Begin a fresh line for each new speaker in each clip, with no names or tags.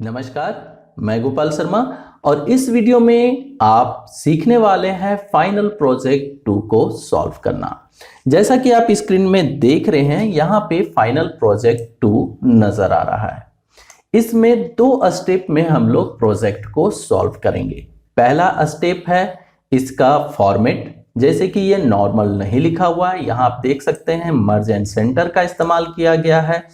नमस्कार, मैं गोपाल शर्मा और इस वीडियो में आप सीखने वाले हैं फाइनल प्रोजेक्ट 2 को सॉल्व करना। जैसा कि आप स्क्रीन में देख रहे हैं, यहाँ पे फाइनल प्रोजेक्ट 2 नजर आ रहा है। इसमें 2 स्टेप में हम लोग प्रोजेक्ट को सॉल्व करेंगे। पहला स्टेप है इसका फॉर्मेट। जैसे कि ये नॉर्मल नहीं लिखा हुआ है, यहाँ आप देख सकते हैं मर्ज एंड सेंटर का इस्तेमाल किया गया है,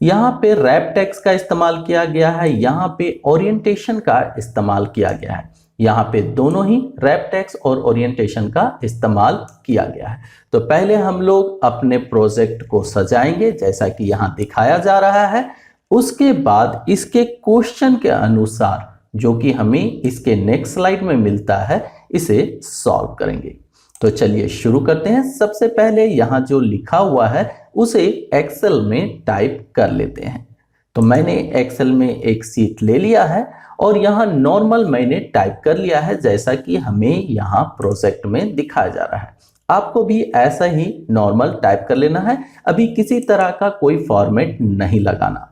यहाँ पे रैप टेक्स्ट का इस्तेमाल किया गया है, यहाँ पे ओरिएंटेशन का इस्तेमाल किया गया है। यहाँ पे दोनों ही रैप टेक्स्ट और ओरिएंटेशन का इस्तेमाल किया गया है। तो पहले हम लोग अपने प्रोजेक्ट को सजाएंगे जैसा कि यहाँ दिखाया जा रहा है। उसके बाद इसके क्वेश्चन के अनुसार जो कि हमें इसके नेक्स्ट स्लाइड में मिलता है, इसे सॉल्व करेंगे। तो चलिए शुरू करते हैं। सबसे पहले यहाँ जो लिखा हुआ है उसे एक्सेल में टाइप कर लेते हैं। तो मैंने एक्सेल में एक सीट ले लिया है और यहाँ नॉर्मल मैंने टाइप कर लिया है जैसा कि हमें यहाँ प्रोजेक्ट में दिखाया जा रहा है। आपको भी ऐसा ही नॉर्मल टाइप कर लेना है। अभी किसी तरह का कोई फॉर्मेट नहीं लगाना।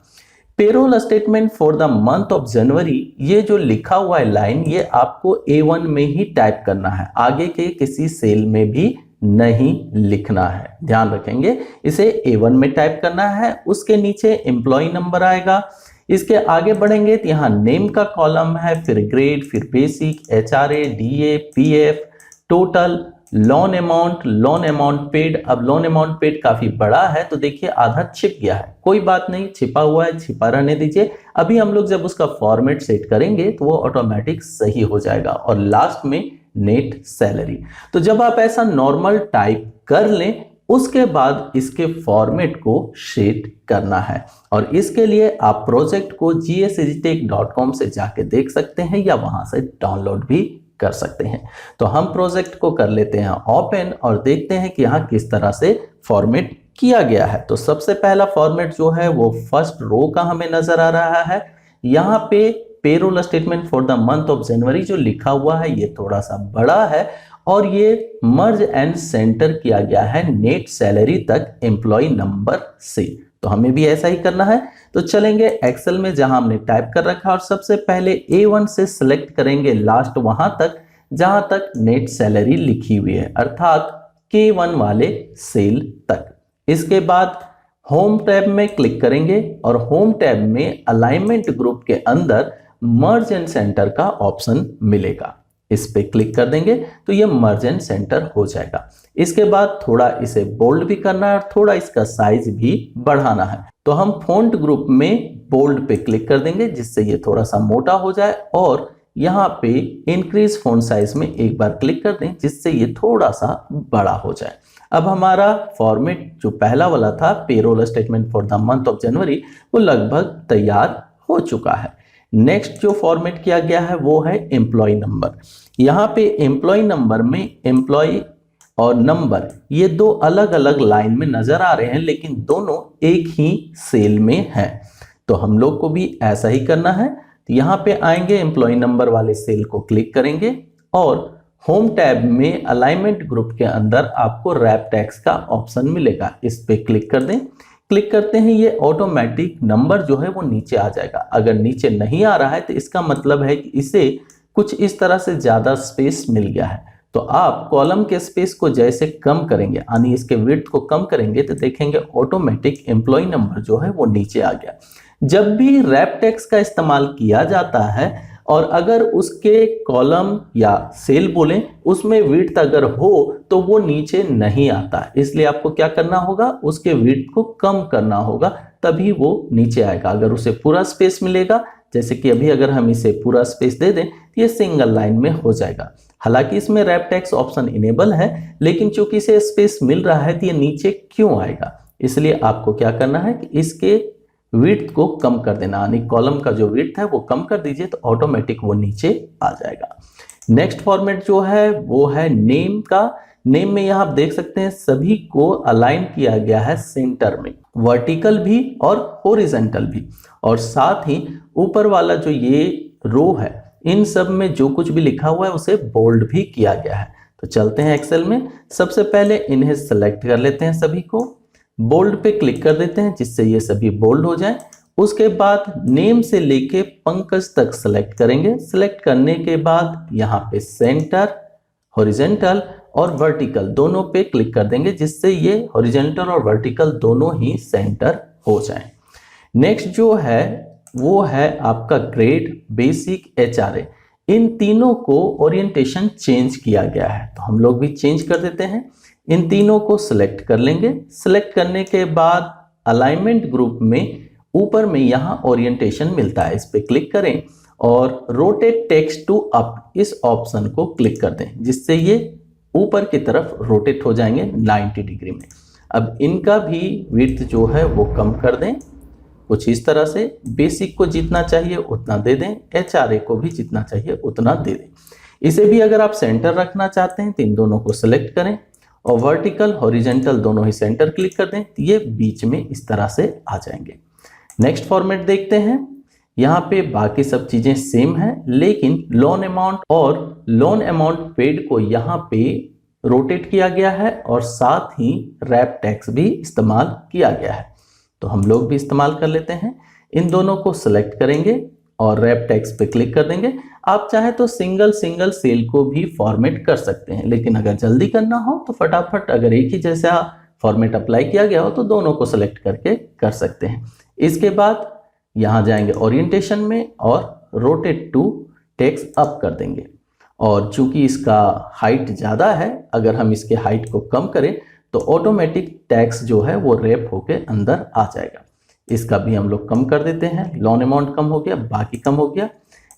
Payroll statement for the month of January, ये जो लिखा हुआ है लाइन, ये आपको A1 में ही टाइप करना है, आगे के किसी सेल में भी नहीं लिखना है। ध्यान रखेंगे, इसे A1 में टाइप करना है। उसके नीचे एम्प्लॉय नंबर आएगा। इसके आगे बढ़ेंगे तो यहाँ नेम का कॉलम है, फिर ग्रेड, फिर basic, HRA, DA, PF, total, loan amount paid. अब लोन अमाउंट पेड काफी बड़ा है तो देखिए आधा छिप गया है, कोई बात नहीं, छिपा हुआ है, छिपा रहने दीजिए। अभी हम लोग जब उसका फॉर्मेट सेट करेंगे तो वो ऑटोमेटिक सही हो जाएगा। और लास्ट में नेट सैलरी। तो जब आप ऐसा नॉर्मल टाइप कर लें, उसके बाद इसके फॉर्मेट को सेट करना है। और इसके लिए आप प्रोजेक्ट को gsagitech.com से जाके देख सकते हैं या वहां से डाउनलोड भी कर सकते हैं। तो हम प्रोजेक्ट को कर लेते हैं ओपन और देखते हैं कि यहाँ किस तरह से फॉर्मेट किया गया है। तो सबसे पहला फॉर्मेट जो है वो फर्स्ट रो का हमें नजर आ रहा है। यहाँ पे payroll statement for the month of January जो लिखा हुआ है ये थोड़ा सा बड़ा है और ये मर्ज एंड सेंटर किया गया है नेट सैलरी तक एम्प्लॉय नंबर से। तो हमें भी ऐसा ही करना है। तो चलेंगे एक्सेल में जहां हमने टाइप कर रखा और सबसे पहले A1 से सिलेक्ट करेंगे लास्ट वहां तक जहां तक नेट सैलरी लिखी हुई है, अर्थात K1 वाले सेल तक। इसके बाद होम टैब में क्लिक करेंगे और होम टैब में अलाइनमेंट ग्रुप के अंदर मर्ज एंड सेंटर का ऑप्शन मिलेगा। इस पे क्लिक कर देंगे तो ये मर्ज एंड सेंटर हो जाएगा। इसके बाद थोड़ा इसे बोल्ड भी करना है और थोड़ा इसका साइज भी बढ़ाना है। तो हम फॉन्ट ग्रुप में बोल्ड पे क्लिक कर देंगे जिससे ये थोड़ा सा मोटा हो जाए और यहाँ पे इंक्रीज फॉन्ट साइज में एक बार क्लिक कर दें जिससे ये थोड़ा सा बड़ा हो जाए। अब हमारा फॉर्मेट जो पहला वाला था payroll statement for the month of January, वो लगभग तैयार हो चुका है। नेक्स्ट जो फॉर्मेट किया गया है वो है एम्प्लॉय नंबर। यहाँ पे एम्प्लॉय नंबर में एम्प्लॉय और नंबर ये 2 अलग अलग लाइन में नजर आ रहे हैं, लेकिन दोनों एक ही सेल में हैं। तो हम लोग को भी ऐसा ही करना है। तो यहाँ पे आएंगे, एम्प्लॉय नंबर वाले सेल को क्लिक करेंगे और होम टैब में अलाइनमेंट ग्रुप के अंदर आपको रैप टेक्स्ट का ऑप्शन मिलेगा, इस पे क्लिक कर दें। क्लिक करते हैं ये ऑटोमेटिक नंबर जो है वो नीचे आ जाएगा। अगर नीचे नहीं आ रहा है तो इसका मतलब है कि इसे कुछ इस तरह से ज्यादा स्पेस मिल गया है। तो आप कॉलम के स्पेस को जैसे कम करेंगे, यानी इसके विड्थ को कम करेंगे, तो देखेंगे ऑटोमेटिक एम्प्लॉय नंबर जो है वो नीचे आ गया। जब भी रैप टेक्स्ट का इस्तेमाल किया जाता है और अगर उसके कॉलम या सेल बोलें उसमें विड्थ अगर हो तो वो नीचे नहीं आता, इसलिए आपको क्या करना होगा, उसके विड्थ को कम करना होगा, तभी वो नीचे आएगा। अगर उसे पूरा स्पेस मिलेगा, जैसे कि अभी अगर हम इसे पूरा स्पेस दे दें तो ये सिंगल लाइन में हो जाएगा। हालांकि इसमें रैप टेक्स्ट ऑप्शन इनेबल है, लेकिन चूंकि इसे स्पेस मिल रहा है तो ये नीचे क्यों आएगा, इसलिए आपको क्या करना है कि इसके विड्थ को कम कर देना, यानी कॉलम का जो विड्थ है वो कम कर दीजिए तो ऑटोमेटिक वो नीचे आ जाएगा। नेक्स्ट फॉर्मेट जो है वो है नेम का। नेम में यहाँ आप देख सकते हैं सभी को अलाइन किया गया है सेंटर में, वर्टिकल भी और हॉरिजॉन्टल भी, और साथ ही ऊपर वाला जो ये रो है इन सब में जो कुछ भी लिखा हुआ है उसे बोल्ड भी किया गया है। तो चलते हैं एक्सेल में, सबसे पहले इन्हें सेलेक्ट कर लेते हैं, सभी को बोल्ड पे क्लिक कर देते हैं जिससे ये सभी बोल्ड हो जाए। उसके बाद नेम से लेके पंकज तक सेलेक्ट करेंगे। सेलेक्ट करने के बाद यहाँ पे सेंटर, हॉरिजॉन्टल और वर्टिकल दोनों पे क्लिक कर देंगे, जिससे ये हॉरिजॉन्टल और वर्टिकल दोनों ही सेंटर हो जाएं। नेक्स्ट जो है वो है आपका ग्रेड, बेसिक, HRA। इन तीनों को ओरिएंटेशन चेंज किया गया है, तो हम लोग भी चेंज कर देते हैं। इन तीनों को सिलेक्ट कर लेंगे। सिलेक्ट करने के बाद अलाइनमेंट ग्रुप में ऊपर में यहाँ ओरिएंटेशन मिलता है, इस पे क्लिक करें और रोटेट टेक्स्ट टू अप इस ऑप्शन को क्लिक कर दें, जिससे ये ऊपर की तरफ रोटेट हो जाएंगे 90 डिग्री में। अब इनका भी विड्थ जो है वो कम कर दें, कुछ इस तरह से। बेसिक को जितना चाहिए उतना दे दें, HRA को भी जितना चाहिए उतना दे दें। इसे भी अगर आप सेंटर रखना चाहते हैं तो इन दोनों को सिलेक्ट करें और वर्टिकल, हॉरिजॉन्टल दोनों ही सेंटर क्लिक कर दें, तो ये बीच में इस तरह से आ जाएंगे। नेक्स्ट फॉर्मेट देखते हैं। यहाँ पे बाकी सब चीजें सेम है, लेकिन लोन अमाउंट और लोन अमाउंट पेड को यहाँ पे रोटेट किया गया है और साथ ही रैप टैक्स भी इस्तेमाल किया गया है, तो हम लोग भी इस्तेमाल कर लेते हैं। इन दोनों को सिलेक्ट करेंगे और रैप टैक्स पे क्लिक कर देंगे। आप चाहे तो सिंगल सिंगल सेल को भी फॉर्मेट कर सकते हैं, लेकिन अगर जल्दी करना हो तो फटाफट अगर एक ही जैसा फॉर्मेट अप्लाई किया गया हो तो दोनों को सिलेक्ट करके कर सकते हैं। इसके बाद यहाँ जाएंगे ओरिएंटेशन में और रोटेट टू टेक्स्ट अप कर देंगे। और चूंकि इसका हाइट ज़्यादा है, अगर हम इसके हाइट को कम करें तो ऑटोमेटिक टैक्स जो है वो रैप होके अंदर आ जाएगा। इसका भी हम लोग कम कर देते हैं। लोन अमाउंट कम हो गया, बाकी कम हो गया।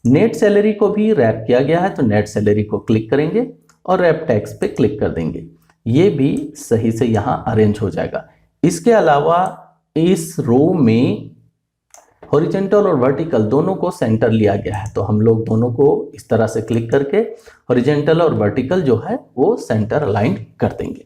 नेट सैलरी को भी रैप किया गया है, तो नेट सैलरी को क्लिक करेंगे और रैप टैक्स पे क्लिक कर देंगे। ये भी सही से यहाँ अरेंज हो जाएगा। इसके अलावा इस रो में हॉरिजॉन्टल और वर्टिकल दोनों को सेंटर लिया गया है, तो हम लोग दोनों को इस तरह से क्लिक करके हॉरिजॉन्टल और वर्टिकल जो है वो सेंटर अलाइन कर देंगे।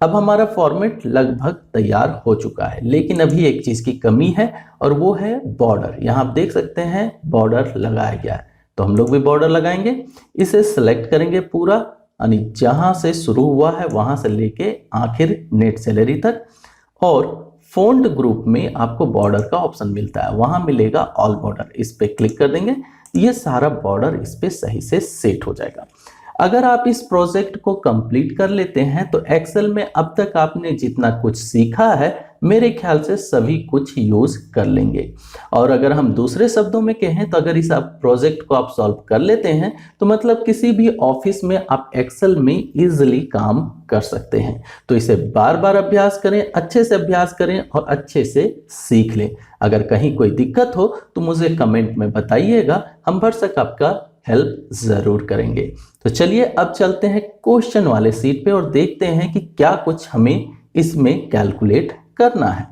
अब हमारा फॉर्मेट लगभग तैयार हो चुका है, लेकिन अभी एक चीज़ की कमी है और वो है बॉर्डर। यहाँ आप देख सकते हैं बॉर्डर लगाया गया है, तो हम लोग भी बॉर्डर लगाएंगे। इसे सिलेक्ट करेंगे पूरा, यानी जहाँ से शुरू हुआ है वहाँ से लेके आखिर नेट सैलरी तक। और फ़ॉन्ट ग्रुप में आपको बॉर्डर का ऑप्शन मिलता है, वहाँ मिलेगा ऑल बॉर्डर, इस पर क्लिक कर देंगे। ये सारा बॉर्डर इस पर सही से सेट हो जाएगा। अगर आप इस प्रोजेक्ट को कंप्लीट कर लेते हैं तो एक्सेल में अब तक आपने जितना कुछ सीखा है मेरे ख्याल से सभी कुछ यूज कर लेंगे। और अगर हम दूसरे शब्दों में कहें तो अगर इस प्रोजेक्ट को आप सॉल्व कर लेते हैं तो मतलब किसी भी ऑफिस में आप एक्सेल में इजीली काम कर सकते हैं। तो इसे बार बार अभ्यास करें, अच्छे से अभ्यास करें और अच्छे से सीख लें। अगर कहीं कोई दिक्कत हो तो मुझे कमेंट में बताइएगा, हम भरसक आपका हेल्प जरूर करेंगे। तो चलिए अब चलते हैं क्वेश्चन वाले सीट पे और देखते हैं कि क्या कुछ हमें इसमें कैलकुलेट करना है।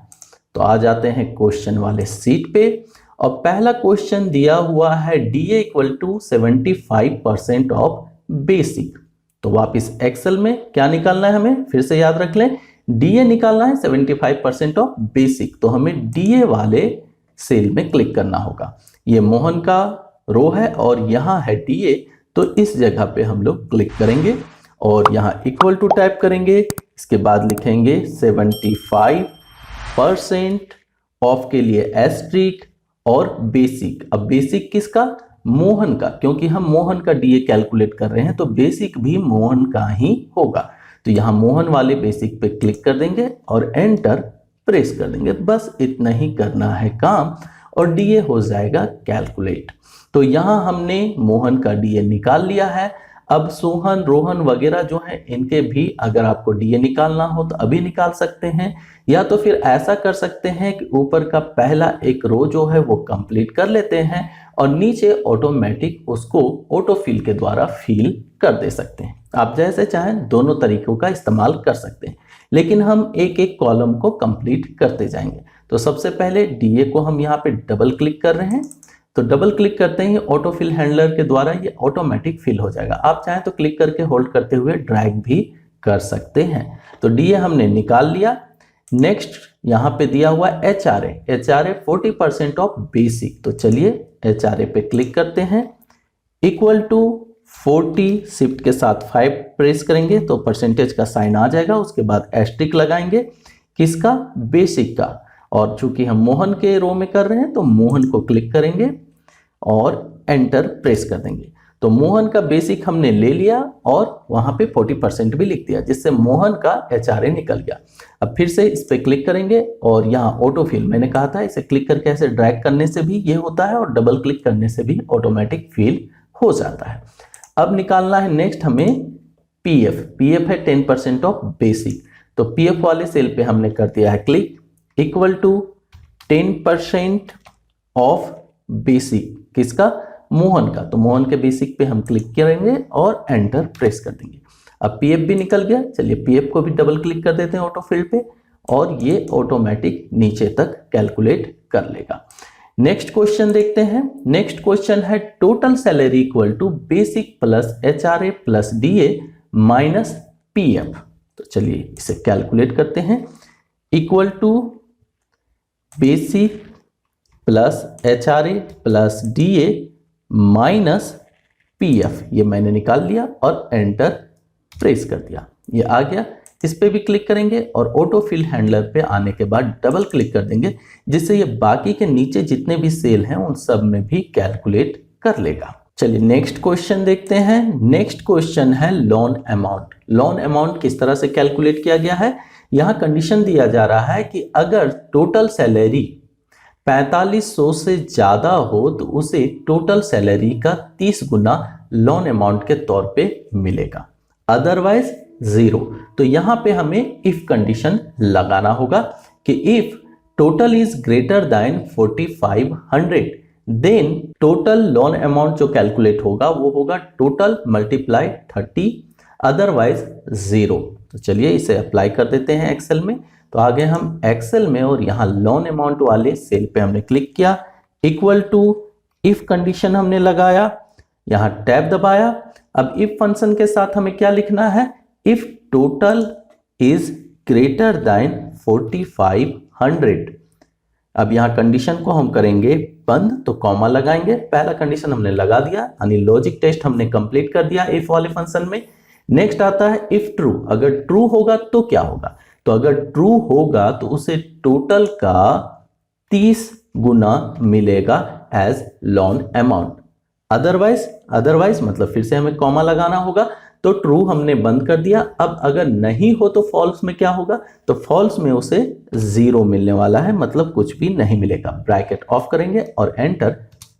तो आ जाते हैं क्वेश्चन वाले सीट पे और पहला क्वेश्चन दिया हुआ है DA equal to 75% of basic. तो वापिस एक्सेल में क्या निकालना है हमें, फिर से याद रख लें, DA निकालना है 75% ऑफ बेसिक। तो हमें DA वाले सेल में क्लिक करना होगा। ये मोहन का रो है और यहाँ है DA, तो इस जगह पे हम लोग क्लिक करेंगे और यहाँ इक्वल टू टाइप करेंगे। इसके बाद लिखेंगे 75% ऑफ के लिए एस्ट्रिक और बेसिक। अब बेसिक किसका, मोहन का, क्योंकि हम मोहन का DA कैलकुलेट कर रहे हैं तो बेसिक भी मोहन का ही होगा। तो यहाँ मोहन वाले बेसिक पे क्लिक कर देंगे और एंटर प्रेस कर देंगे। बस इतना ही करना है काम और DA हो जाएगा कैलकुलेट। तो यहाँ हमने मोहन का DA निकाल लिया है। अब सोहन, रोहन वगैरह जो हैं इनके भी अगर आपको DA निकालना हो तो अभी निकाल सकते हैं, या तो फिर ऐसा कर सकते हैं कि ऊपर का पहला एक रो जो है वो कंप्लीट कर लेते हैं और नीचे ऑटोमेटिक उसको ऑटोफिल के द्वारा फिल कर दे सकते हैं। आप जैसे चाहें दोनों तरीकों का इस्तेमाल कर सकते हैं, लेकिन हम एक एक कॉलम को कंप्लीट करते जाएंगे। तो सबसे पहले DA को हम यहाँ पे डबल क्लिक कर रहे हैं, तो डबल क्लिक करते ही ऑटो फिल हैंडलर के द्वारा ये ऑटोमेटिक फिल हो जाएगा। आप चाहें तो क्लिक करके होल्ड करते हुए ड्रैग भी कर सकते हैं। तो DA हमने निकाल लिया। नेक्स्ट यहाँ पे दिया हुआ HRA 40% ऑफ बेसिक। तो चलिए HRA पे क्लिक करते हैं, इक्वल टू 40 शिफ्ट के साथ 5 प्रेस करेंगे तो परसेंटेज का साइन आ जाएगा। उसके बाद एस्ट्रिक लगाएंगे किसका, बेसिक का, और चूंकि हम मोहन के रो में कर रहे हैं तो मोहन को क्लिक करेंगे और एंटर प्रेस कर देंगे। तो मोहन का बेसिक हमने ले लिया और वहां पे 40% भी लिख दिया, जिससे मोहन का HRA निकल गया। अब फिर से इस पे क्लिक करेंगे और यहाँ ऑटो फिल, मैंने कहा था इसे क्लिक करके ऐसे ड्रैग करने से भी ये होता है और डबल क्लिक करने से भी ऑटोमेटिक फिल हो जाता है। अब निकालना है नेक्स्ट हमें पीएफ है 10% ऑफ बेसिक। तो पीएफ वाले सेल पे हमने कर दिया है click, equal to 10% of basic, किसका, मोहन का। तो मोहन के बेसिक पे हम क्लिक करेंगे और एंटर प्रेस कर देंगे। अब पीएफ भी निकल गया। चलिए पीएफ को भी डबल क्लिक कर देते हैं ऑटो फील्ड पे और ये ऑटोमेटिक नीचे तक कैलकुलेट कर लेगा। नेक्स्ट क्वेश्चन देखते हैं। नेक्स्ट क्वेश्चन है total salary equal to basic plus HRA plus DA minus PF. तो चलिए इसे कैलकुलेट करते हैं। Equal to basic plus HRA plus DA minus PF, ये मैंने निकाल लिया और एंटर प्रेस कर दिया, ये आ गया। इस पे भी क्लिक करेंगे और ऑटो फिल हैंडलर पे आने के बाद डबल क्लिक कर देंगे, जिससे ये बाकी के नीचे जितने भी सेल हैं उन सब में भी कैलकुलेट कर लेगा। चलिए नेक्स्ट क्वेश्चन देखते हैं। नेक्स्ट क्वेश्चन है लोन अमाउंट। लोन अमाउंट किस तरह से कैलकुलेट किया गया है, यहाँ कंडीशन दिया जा रहा है कि अगर टोटल सैलरी 4500 से ज्यादा हो तो उसे टोटल सैलरी का 30 गुना लोन अमाउंट के तौर पे मिलेगा, अदरवाइज 0। तो यहां पे हमें इफ कंडीशन लगाना होगा कि if total is greater than 4500 then total loan amount जो कैलकुलेट होगा वो होगा टोटल मल्टीप्लाई 30, अदरवाइज 0। तो चलिए इसे अप्लाई कर देते हैं एक्सेल में। तो आगे हम एक्सेल में और यहाँ लोन अमाउंट वाले सेल पे हमने क्लिक किया, इक्वल टू इफ कंडीशन हमने लगाया, यहाँ टैब दबाया। अब इफ फंक्शन के साथ हमें क्या लिखना है, if total is greater than 4500। अब यहाँ कंडीशन को हम करेंगे बंद, तो कॉमा लगाएंगे। पहला कंडीशन हमने लगा दिया, यानी लॉजिक टेस्ट हमने कंप्लीट कर दिया इफ वाले फंक्शन में। नेक्स्ट आता है इफ ट्रू। अगर ट्रू होगा तो क्या होगा, तो अगर ट्रू होगा तो उसे टोटल का 30 गुना मिलेगा एज लोन अमाउंट, अदरवाइज मतलब फिर से हमें कॉमा लगाना होगा। तो ट्रू हमने बंद कर दिया। अब अगर नहीं हो तो फॉल्स में क्या होगा, तो फॉल्स में उसे 0 मिलने वाला है, मतलब कुछ भी नहीं मिलेगा। ब्रैकेट ऑफ करेंगे और एंटर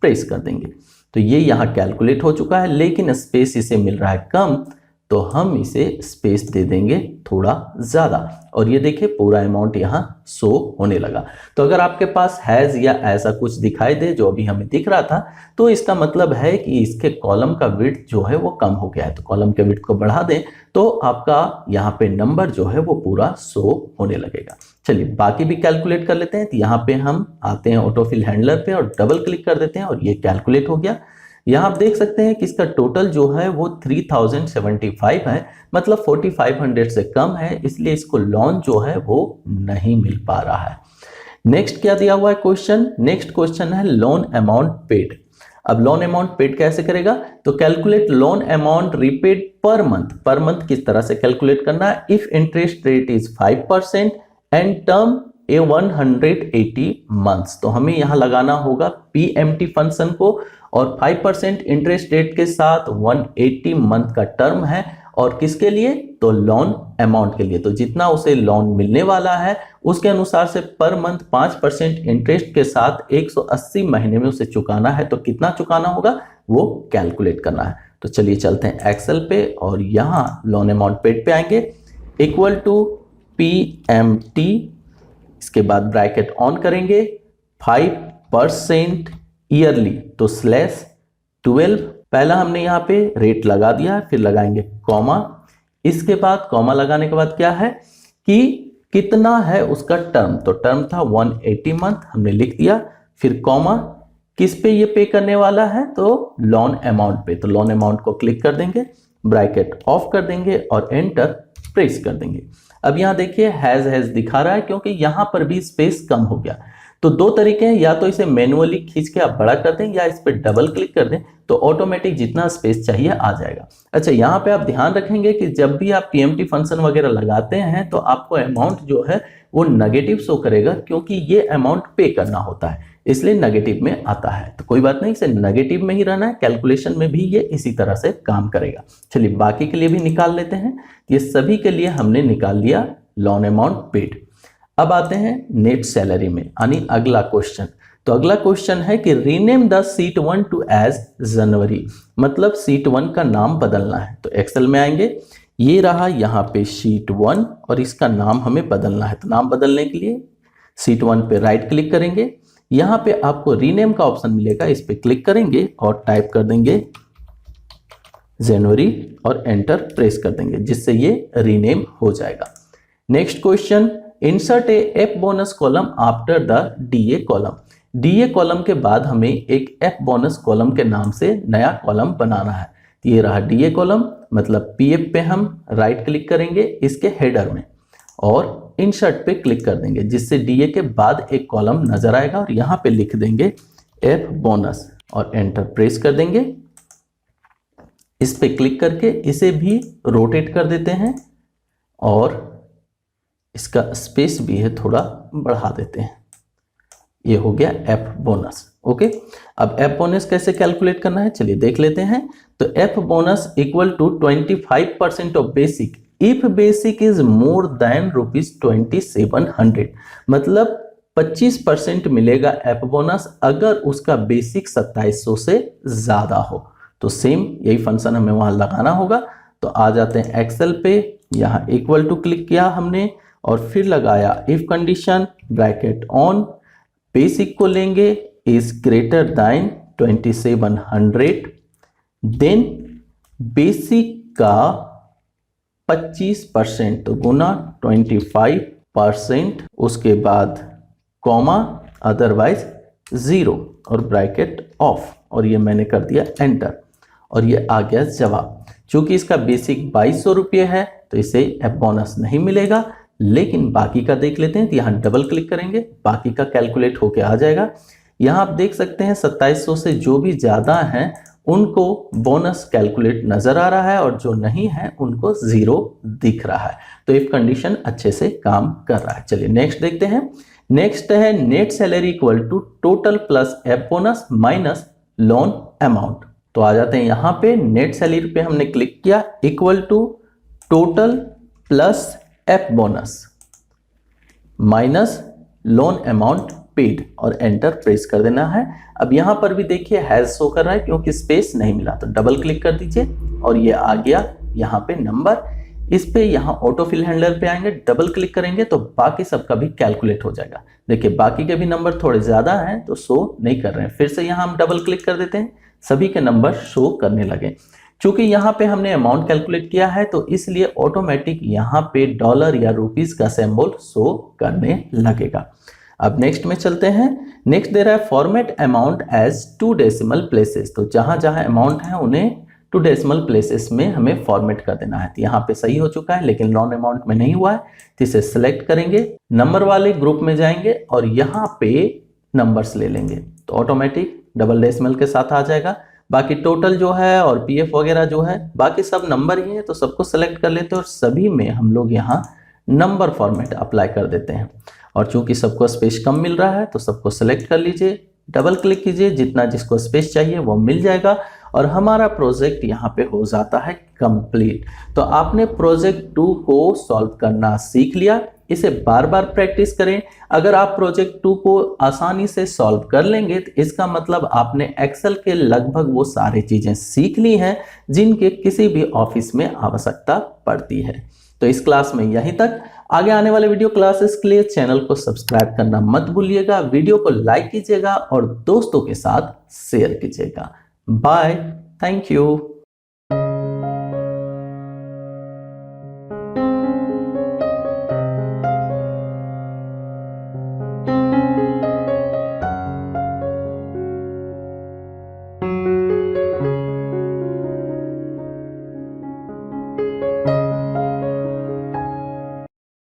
प्रेस कर देंगे। तो ये यहाँ कैलकुलेट हो चुका है, लेकिन स्पेस इसे मिल रहा है कम, तो हम इसे स्पेस दे देंगे थोड़ा ज्यादा और ये देखिए पूरा अमाउंट यहाँ शो होने लगा। तो अगर आपके पास हैज या ऐसा कुछ दिखाई दे जो अभी हमें दिख रहा था, तो इसका मतलब है कि इसके कॉलम का विड्थ जो है वो कम हो गया है। तो कॉलम के विड्थ को बढ़ा दें तो आपका यहाँ पे नंबर जो है वो पूरा शो होने लगेगा। चलिए बाकी भी कैलकुलेट कर लेते हैं। तो यहाँ पे हम आते हैं ऑटोफिल हैंडलर पे और डबल क्लिक कर देते हैं और ये कैलकुलेट हो गया। यहाँ आप देख सकते हैं कि इसका टोटल जो है वो 3075 है, मतलब 4500 से कम है, इसलिए इसको लोन जो है वो नहीं मिल पा रहा है। नेक्स्ट क्या दिया हुआ है क्वेश्चन, नेक्स्ट क्वेश्चन है लोन अमाउंट पेड। अब लोन अमाउंट पेड कैसे करेगा, तो calculate loan amount repaid per month. Per month किस तरह से कैलकुलेट करना है, if interest rate is 5% and term 180 months. तो हमें यहाँ लगाना होगा PMT फंक्शन को और 5% इंटरेस्ट रेट के साथ 180 मंथ का टर्म है, और किसके लिए, तो लोन अमाउंट के लिए। तो जितना उसे लोन मिलने वाला है उसके अनुसार से पर मंथ 5% इंटरेस्ट के साथ 180 महीने में उसे चुकाना है। तो कितना चुकाना होगा वो कैलकुलेट करना है। तो चलिए चलते हैं एक्सेल पे और यहाँ लोन अमाउंट पेड पे आएंगे, इक्वल टू PMT, इसके बाद ब्रैकेट ऑन करेंगे, 5% ईयरली, तो /12। पहला हमने यहाँ पे रेट लगा दिया, फिर लगाएंगे कॉमा। इसके बाद कॉमा लगाने के बाद क्या है कि कितना है उसका टर्म, तो टर्म था 180 मंथ, हमने लिख दिया। फिर कॉमा, किस पे ये पे करने वाला है, तो लोन अमाउंट पे। तो लोन अमाउंट को क्लिक कर देंगे, ब्रैकेट ऑफ कर देंगे और एंटर प्रेस कर देंगे। अब यहाँ देखिए हैज दिखा रहा है क्योंकि यहाँ पर भी स्पेस कम हो गया। तो तो दो तरीके हैं, या तो इसे मैनुअली खींच के आप बड़ा कर दें या इस पर डबल क्लिक कर दें तो ऑटोमेटिक जितना स्पेस चाहिए आ जाएगा। अच्छा, यहाँ पे आप ध्यान रखेंगे कि जब भी आप पीएमटी फंक्शन वगैरह लगाते हैं तो आपको अमाउंट जो है वो नेगेटिव शो करेगा, क्योंकि ये अमाउंट पे करना होता है इसलिए नेगेटिव में आता है। तो कोई बात नहीं, इसे नेगेटिव में ही रहना है, कैलकुलेशन में भी ये इसी तरह से काम करेगा। चलिए बाकी के लिए भी निकाल लेते हैं। ये सभी के लिए हमने निकाल लिया लोन अमाउंट पेड। अब आते हैं नेट सैलरी में, यानी अगला क्वेश्चन। तो अगला क्वेश्चन है कि rename the sheet 1 to as January, मतलब शीट 1 का नाम बदलना है। तो एक्सेल में आएंगे, ये रहा यहाँ पे शीट 1 और इसका नाम हमें बदलना है। तो नाम बदलने के लिए शीट 1 पे राइट क्लिक करेंगे, यहाँ पे आपको रीनेम का ऑप्शन मिलेगा, इस पे क्लिक करेंगे और टाइप कर देंगे जनवरी और एंटर प्रेस कर देंगे, जिससे ये रीनेम हो जाएगा। Next question, insert A F bonus column after the DA column. DA column के बाद हमें एक एफ बोनस कॉलम के नाम से नया कॉलम बनाना है। तो ये रहा डीए कॉलम, मतलब पीएफ पे हम राइट क्लिक करेंगे इसके हेडर में और इंसर्ट पे क्लिक कर देंगे, जिससे डीए के बाद एक कॉलम नजर आएगा और यहाँ पे लिख देंगे एफ बोनस और एंटर प्रेस कर देंगे। इस पे क्लिक करके इसे भी रोटेट कर देते हैं और इसका स्पेस भी है थोड़ा बढ़ा देते हैं। ये हो गया एफ बोनस। ओके, अब एफ बोनस कैसे कैलकुलेट करना है चलिए देख लेते हैं। तो F bonus equal to 25% of basic if basic is more than ₹2700, मतलब 25% मिलेगा एफ बोनस अगर उसका बेसिक 2700 से ज्यादा हो। तो सेम यही फंक्शन हमें वहां लगाना होगा। तो आ जाते हैं एक्सेल पे, यहाँ इक्वल टू क्लिक किया हमने और फिर लगाया if condition bracket on, basic को लेंगे is greater than 2700, then basic का 25% तो गुना 25%, उसके बाद कॉमा अदरवाइज 0 और ब्रैकेट ऑफ, और ये मैंने कर दिया एंटर और ये आ गया जवाब। चूंकि इसका बेसिक 2200 रुपये है तो इसे एफ बोनस नहीं मिलेगा, लेकिन बाकी का देख लेते हैं। तो यहाँ डबल क्लिक करेंगे, बाकी का कैलकुलेट होके आ जाएगा। यहाँ आप देख सकते हैं 2700 से जो भी ज्यादा हैं उनको बोनस कैलकुलेट नजर आ रहा है और जो नहीं है उनको 0 दिख रहा है। तो इफ कंडीशन अच्छे से काम कर रहा है। चलिए नेक्स्ट देखते हैं। नेक्स्ट है net salary equal to total plus F bonus minus loan amount. तो आ जाते हैं यहाँ पे नेट सैलरी पे हमने क्लिक किया, equal to total plus F bonus minus loan amount paid और एंटर प्रेस कर देना है। अब यहां पर भी देखिए हैज शो कर रहा है क्योंकि स्पेस नहीं मिला, तो डबल क्लिक कर दीजिए और ये आ गया यहाँ पे नंबर। इस पे यहाँ ऑटो फिल हैंडलर पे आएंगे, डबल क्लिक करेंगे तो बाकी सबका भी कैलकुलेट हो जाएगा। देखिए बाकी के भी नंबर थोड़े ज्यादा हैं तो शो नहीं कर रहे हैं। फिर से यहाँ हम डबल क्लिक कर देते हैं, सभी के नंबर शो करने लगे। चूंकि यहाँ पे हमने अमाउंट कैलकुलेट किया है तो इसलिए ऑटोमेटिक यहाँ पे डॉलर या रुपीस का सिंबल शो करने लगेगा। अब नेक्स्ट में चलते हैं। नेक्स्ट दे रहा है format amount as 2 decimal places. तो जहां जहां अमाउंट है उन्हें 2 डेसिमल प्लेसेस में हमें फॉर्मेट कर देना है। तो यहाँ पे सही हो चुका है लेकिन लोन अमाउंट में नहीं हुआ है, तो इसे सिलेक्ट करेंगे, नंबर वाले ग्रुप में जाएंगे और यहाँ पे नंबर्स ले लेंगे तो ऑटोमेटिक डबल डेसिमल के साथ आ जाएगा। बाकी टोटल जो है और पीएफ वगैरह जो है बाकी सब नंबर ही है, तो सबको सिलेक्ट कर लेते हैं और सभी में हम लोग यहाँ नंबर फॉर्मेट अप्लाई कर देते हैं। और चूंकि सबको स्पेस कम मिल रहा है तो सबको सिलेक्ट कर लीजिए, डबल क्लिक कीजिए, जितना जिसको स्पेस चाहिए वो मिल जाएगा और हमारा प्रोजेक्ट यहाँ पे हो जाता है कंप्लीट। तो आपने प्रोजेक्ट 2 को सॉल्व करना सीख लिया। इसे बार बार प्रैक्टिस करें। अगर आप प्रोजेक्ट 2 को आसानी से सॉल्व कर लेंगे तो इसका मतलब आपने एक्सेल के लगभग वो सारी चीजें सीख ली हैं जिनके किसी भी ऑफिस में आवश्यकता पड़ती है। तो इस क्लास में यहीं तक। आगे आने वाले वीडियो क्लासेस के लिए चैनल को सब्सक्राइब करना मत भूलिएगा, वीडियो को लाइक कीजिएगा और दोस्तों के साथ शेयर कीजिएगा। Bye, thank you.